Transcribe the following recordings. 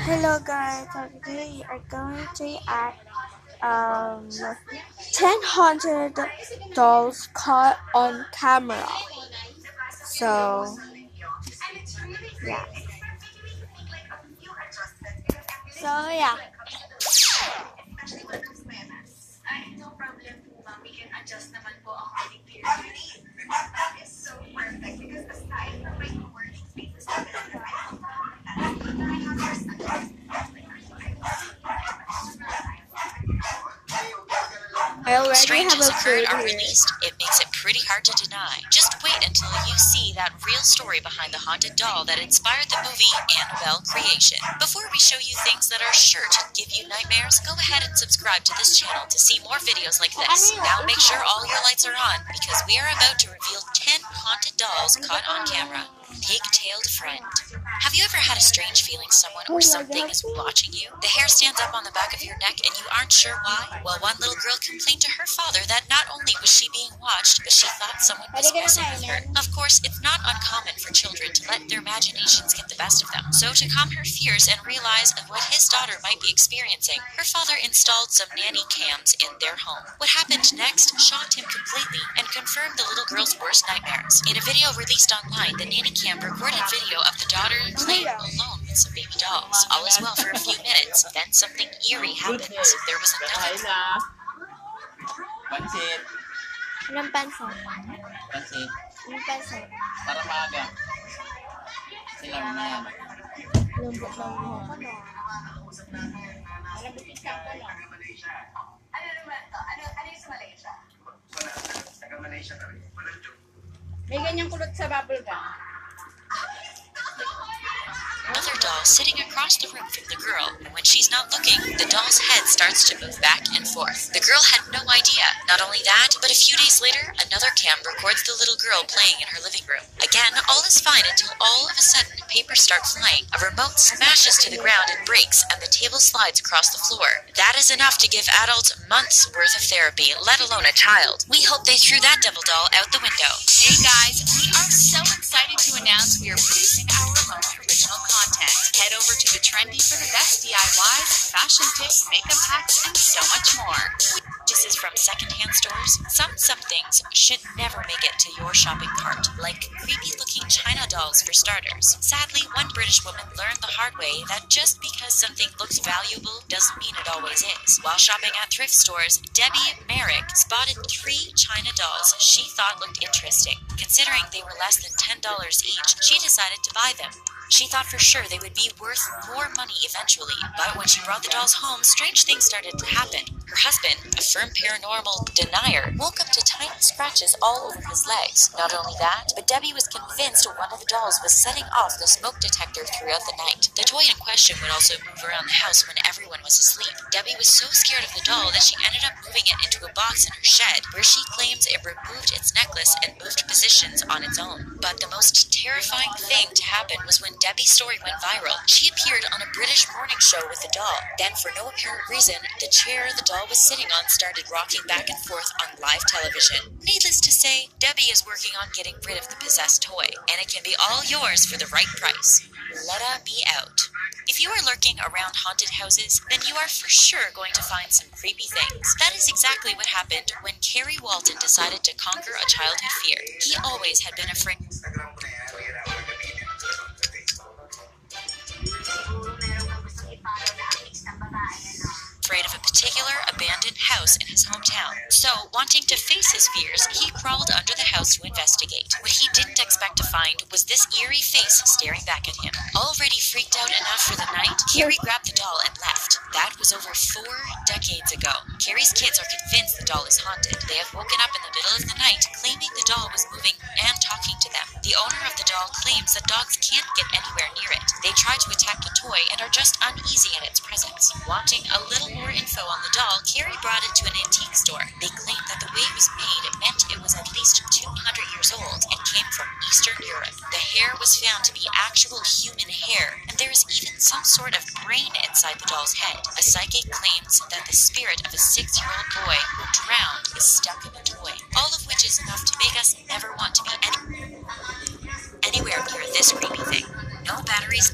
Hello guys, so today we are going to act 10 haunted dolls caught on camera. So yeah. So yeah. I already Strange have as a occurred food are here. released, it makes it pretty hard to deny. Just wait until you see that real story behind the haunted doll that inspired the movie Annabelle Creation. Before we show you things that are sure to give you nightmares, go ahead and subscribe to this channel to see more videos like this. Now make sure all your lights are on because we are about to reveal 10 haunted dolls caught on camera. Pig-tailed friend. Have you ever had a strange feeling someone or something is watching you? The hair stands up on the back of your neck and you aren't sure why? Well, one little girl complained to her father that not only was she being watched, but she thought someone was messing with her. Of course, it's not uncommon for children to let their imaginations get the best of them. So to calm her fears and realize what his daughter might be experiencing, her father installed some nanny cams in their home. What happened next shocked him completely and confirmed the little girl's worst nightmares. In a video released online, the nanny cam recorded video of the daughter playing alone with some baby dolls. All is well for a few minutes, then something eerie happens. There was another. Pansit. Anong pansit? Pansit. Anong pansit? Para maaga. Sila na yan. Lambot lang mo ko, no? May ganyang kulot sa bubble gum. Another doll sitting across the room from the girl, and when she's not looking, the doll's head starts to move back and forth. The girl had no idea. Not only that, but a few days later, another cam records the little girl playing in her living room. Again, all is fine until all of a sudden, papers start flying. A remote smashes to the ground and breaks, and the table slides across the floor. That is enough to give adults months worth of therapy, let alone a child. We hope they threw that devil doll out the window. Hey guys, we are so excited to announce we are producing our own original content. Head over to the Trendy for the best DIYs, fashion tips, makeup hacks, and so much more. Purchases from secondhand stores, some things should never make it to your shopping cart, like creepy-looking China dolls for starters. Sadly, one British woman learned the hard way that just because something looks valuable doesn't mean it always is. While shopping at thrift stores, Debbie Merrick spotted 3 China dolls she thought looked interesting. Considering they were less than $10 each, she decided to buy them. She thought for sure they would be worth more money eventually, but when she brought the dolls home, strange things started to happen. Her husband, a firm paranormal denier, woke up to tiny scratches all over his legs. Not only that, but Debbie was convinced one of the dolls was setting off the smoke detector throughout the night. The toy in question would also move around the house when everyone was asleep. Debbie was so scared of the doll that she ended up moving it into a box in her shed, where she claims it removed its necklace and moved positions on its own. But the most terrifying thing to happen was when Debbie's story went viral. She appeared on a British morning show with the doll. Then, for no apparent reason, the chair the doll was sitting on started rocking back and forth on live television. Needless to say, Debbie is working on getting rid of the possessed toy, and it can be all yours for the right price. Let me out. If you are lurking around haunted houses, then you are for sure going to find some creepy things. That is exactly what happened when Carrie Walton decided to conquer a childhood fear. He always had been afraid of a particular abandoned house in his hometown. So, wanting to face his fears, he crawled under the house to investigate. What he didn't expect to find was this eerie face staring back at him. Already freaked out enough for the night, Carrie grabbed the doll and left. That was over 4 decades ago. Carrie's kids are convinced the doll is haunted. They have woken up in the middle of the night, claiming the doll was moving and talking to them. The owner of the doll claims that dogs can't get anywhere near it. They try to attack the toy and are just uneasy in its presence. Wanting a little more info on the doll, Carrie brought it to an antique store. They claimed that the way it was made meant it was at least 200 years old and came from Eastern Europe. The hair was found to be actual human hair, and there is even some sort of brain inside the doll's head. A psychic claims that the spirit of a 6-year-old boy who drowned is stuck in the toy. All of which is enough to make us never want to be anywhere near this creepy thing. No batteries.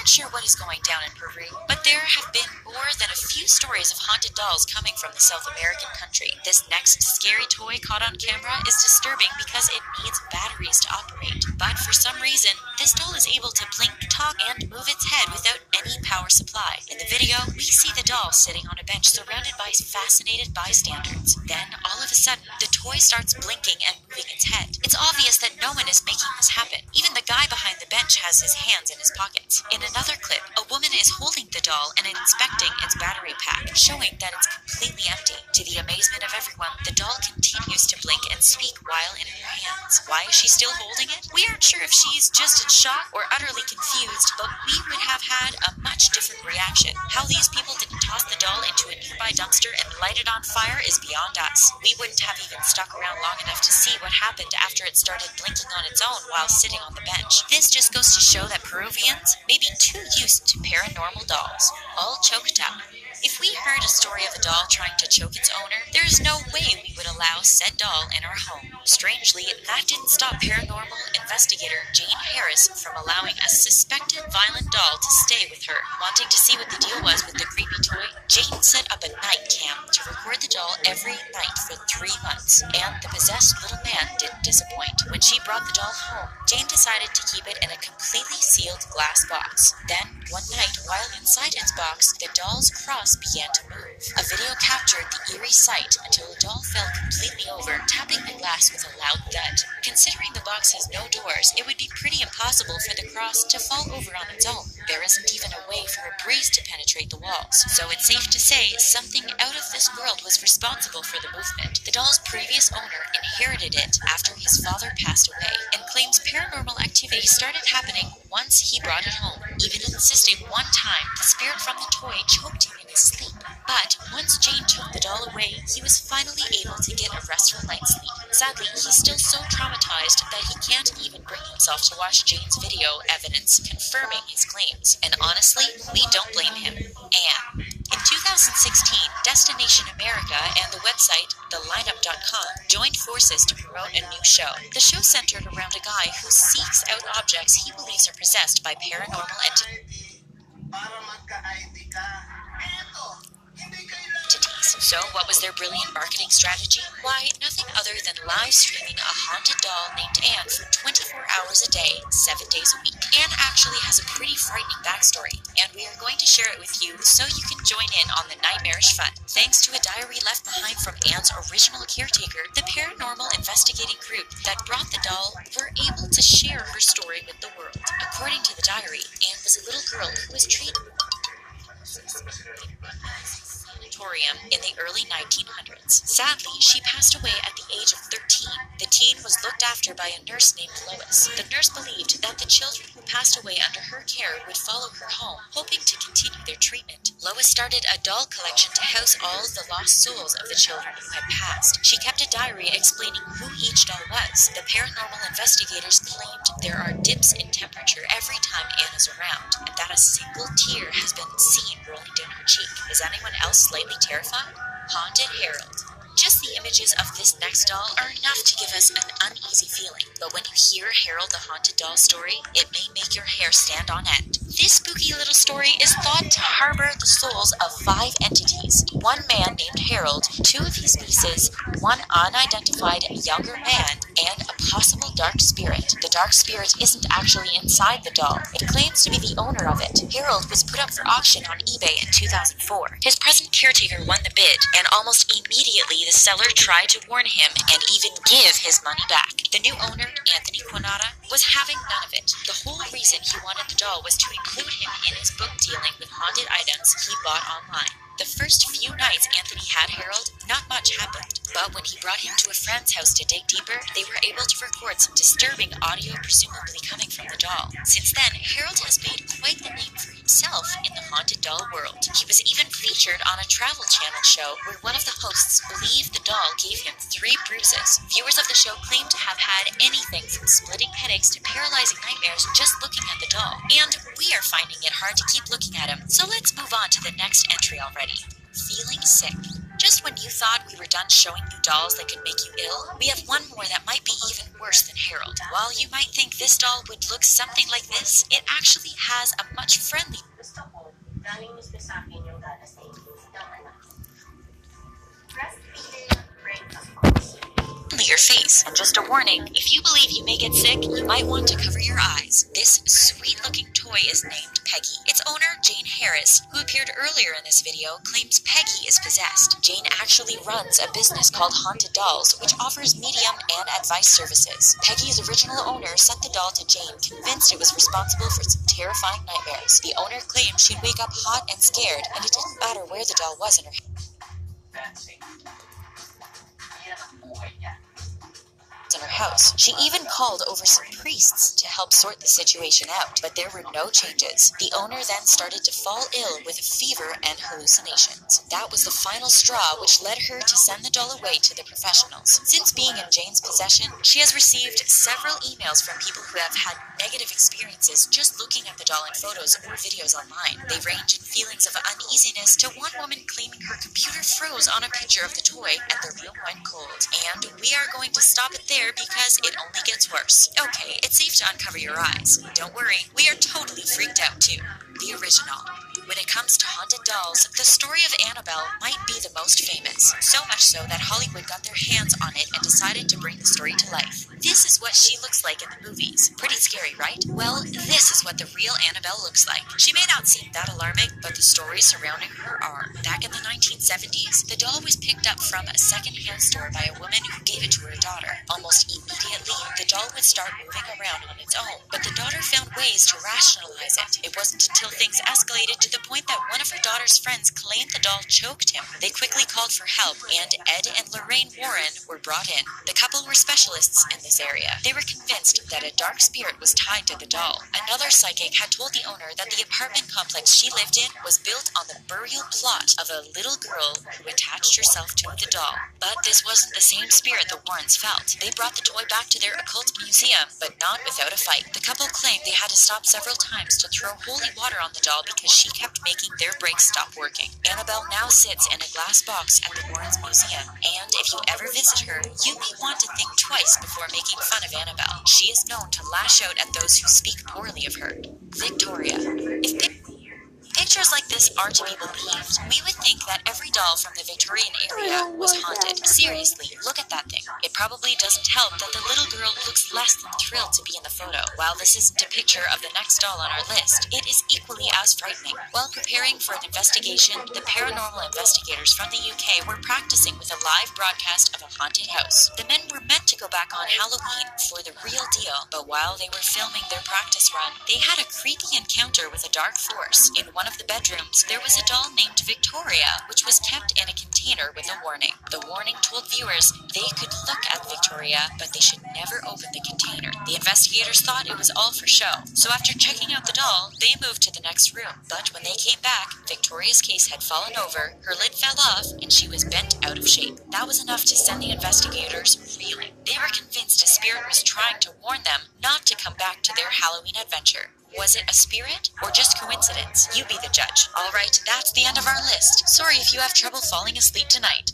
not sure what is going down in Peru, but there have been more than a few stories of haunted dolls coming from the South American country. This next scary toy caught on camera is disturbing because it needs batteries to operate. But for some reason, this doll is able to blink, talk, and move its head without any power supply. In the video, we see the doll sitting on a bench surrounded by fascinated bystanders. Then, all of a sudden, the toy starts blinking and moving its head. It's obvious that no one is making this happen. Even the guy behind the bench has his hands in his pockets. In another clip, a woman is holding the doll and inspecting its battery pack, showing that it's completely empty. To the amazement of everyone, the doll continues to blink and speak while in her hands. Why is she still holding it? We aren't sure if she's just in shock or utterly confused, but we would have had a much different reaction. How these people didn't toss the doll into a nearby dumpster and light it on fire is beyond us. We wouldn't have even stuck around long enough to see what happened after it started blinking on its own while sitting on the bench. This just goes to show that Peruvians may be too used to paranormal dolls, all choked up. If we heard a story of a doll trying to choke its owner, there is no way we would allow said doll in our home. Strangely, that didn't stop paranormal investigator Jane Harris from allowing a suspected violent doll to stay with her. Wanting to see what the deal was with the creepy toy, Jane set up a night cam to record the doll every night for 3 months, and the possessed little man didn't disappoint. When she brought the doll home, Jane decided to keep it in a completely sealed glass box. Then, one night, while inside its box, the doll's cross began to move. A video captured the eerie sight until the doll fell completely over, tapping the glass with a loud thud. Considering the box has no doors, it would be pretty impossible for the cross to fall over on its own. There isn't even a way for a breeze to penetrate the walls, so it's safe to say something out of this world was responsible for the movement. The doll's previous owner inherited it after his father passed away, and claims paranormal activity started happening once he brought it home, even insisting one time the spirit from the toy choked him in his sleep. But once Jane took the doll away, he was finally able to get a restful night's sleep. Sadly, he's still so traumatized that he can't even bring himself to watch Jane's video evidence confirming his claims. And honestly, we don't blame him. And in 2016, Destination America and the website thelineup.com joined forces to promote a new show. The show centered around a guy who seeks out objects he believes are possessed by paranormal entities. So what was their brilliant marketing strategy? Why, nothing other than live streaming a haunted doll named Anne for 24 hours a day, 7 days a week. Anne actually has a pretty frightening backstory, and we are going to share it with you so you can join in on the nightmarish fun. Thanks to a diary left behind from Anne's original caretaker, the paranormal investigating group that brought the doll were able to share her story with the world. According to the diary, Anne was a little girl who was treated in the early 1900s. Sadly, she passed away at the age of 13. The teen was looked after by a nurse named Lois. The nurse believed that the children who passed away under her care would follow her home, hoping to continue their treatment. Lois started a doll collection to house all of the lost souls of the children who had passed. She kept a diary explaining who each doll was. The paranormal investigators claimed there are dips in temperature every time Anne is around, and that a single tear has been seen rolling down her cheek. Is anyone else slightly terrified? Haunted Harold. Just the images of this next doll are enough to give us an uneasy feeling, but when you hear Harold the Haunted Doll story, it may make your hair stand on end. This spooky little story is thought to harbor the souls of 5 entities. One man named Harold, 2 of his nieces, one unidentified younger man, and a possible dark spirit. The dark spirit isn't actually inside the doll. It claims to be the owner of it. Harold was put up for auction on eBay in 2004. His present caretaker won the bid, and almost immediately the seller tried to warn him and even give his money back. The new owner, Anthony Quinata, was having none of it. The whole reason he wanted the doll was to include him in his book dealing with haunted items he bought online. The first few nights Anthony had Harold, not much happened, but when he brought him to a friend's house to dig deeper, they were able to record some disturbing audio presumably coming from the doll. Since then, Harold has made quite the name for himself in the haunted doll world. He was even featured on a Travel Channel show where one of the hosts believed the doll gave him 3 bruises. Viewers of the show claim to have had anything from splitting headaches to paralyzing nightmares just looking at the doll. And we are finding it hard to keep looking at him, so let's move on to the next entry already. Feeling sick. Just when you thought we were done showing you dolls that could make you ill, we have one more that might be even worse than Harold. While you might think this doll would look something like this, it actually has a much friendly your face. And just a warning, if you believe you may get sick, you might want to cover your eyes. This sweet-looking toy is named Peggy. Its owner, Jane Harris, who appeared earlier in this video, claims Peggy is possessed. Jane actually runs a business called Haunted Dolls, which offers medium and advice services. Peggy's original owner sent the doll to Jane, convinced it was responsible for some terrifying nightmares. The owner claimed she'd wake up hot and scared, and it didn't matter where the doll was in her house. She even called over some priests to help sort the situation out, but there were no changes. The owner then started to fall ill with fever and hallucinations. That was the final straw, which led her to send the doll away to the professionals. Since being in Jane's possession, she has received several emails from people who have had negative experiences just looking at the doll in photos or videos online. They range in feelings of uneasiness to one woman claiming her computer froze on a picture of the toy and the room went cold. And we are going to stop it there because it only gets worse. Okay, it's safe to uncover your eyes. Don't worry, we are totally freaked out too. The original. When it comes to haunted dolls, the story of Annabelle might be the most famous. So much so that Hollywood got their hands on it and decided to bring the story to life. This is what she looks like in the movies. Pretty scary, right? Well, this is what the real Annabelle looks like. She may not seem that alarming, but the stories surrounding her are. Back in the 1970s, the doll was picked up from a second-hand store by a woman who gave it to her daughter. Almost immediately, the doll would start moving around on its own, but the daughter found ways to rationalize it. It wasn't until things escalated to the point that one of her daughter's friends claimed the doll choked him. They quickly called for help, and Ed and Lorraine Warren were brought in. The couple were specialists in this area. They were convinced that a dark spirit was tied to the doll. Another psychic had told the owner that the apartment complex she lived in was built on the burial plot of a little girl who attached herself to the doll. But this wasn't the same spirit the Warrens felt. They brought the toy back to their occult museum, but not without a fight. The couple claimed they had to stop several times to throw holy water on the doll because she kept making their brakes stop working. Annabelle now sits in a glass box at the Warrens Museum, and if you ever visit her, you may want to think twice before making fun of Annabelle. She is known to lash out at those who speak poorly of her. Victoria. If pictures like this are to be believed, we would think that every doll from the Victorian area was haunted. Seriously, look at that thing. It probably doesn't help that the little girl looks less than thrilled to be in the photo. While this isn't a picture of the next doll on our list, it is equally as frightening. While preparing for an investigation, the paranormal investigators from the UK were practicing with a live broadcast of a haunted house. The men were meant to go back on Halloween for the real deal, but while they were filming their practice run, they had a creepy encounter with a dark force. In one of the bedrooms, there was a doll named Victoria, which was kept in a container with a warning. The warning told viewers they could look at Victoria, but they should never open the container. The investigators thought it was all for show, so after checking out the doll, they moved to the next room. But when they came back, Victoria's case had fallen over, her lid fell off, and she was bent out of shape. That was enough to send the investigators reeling. They were convinced a spirit was trying to warn them not to come back to their Halloween adventure. Was it a spirit or just coincidence? You be the judge. All right, that's the end of our list. Sorry if you have trouble falling asleep tonight.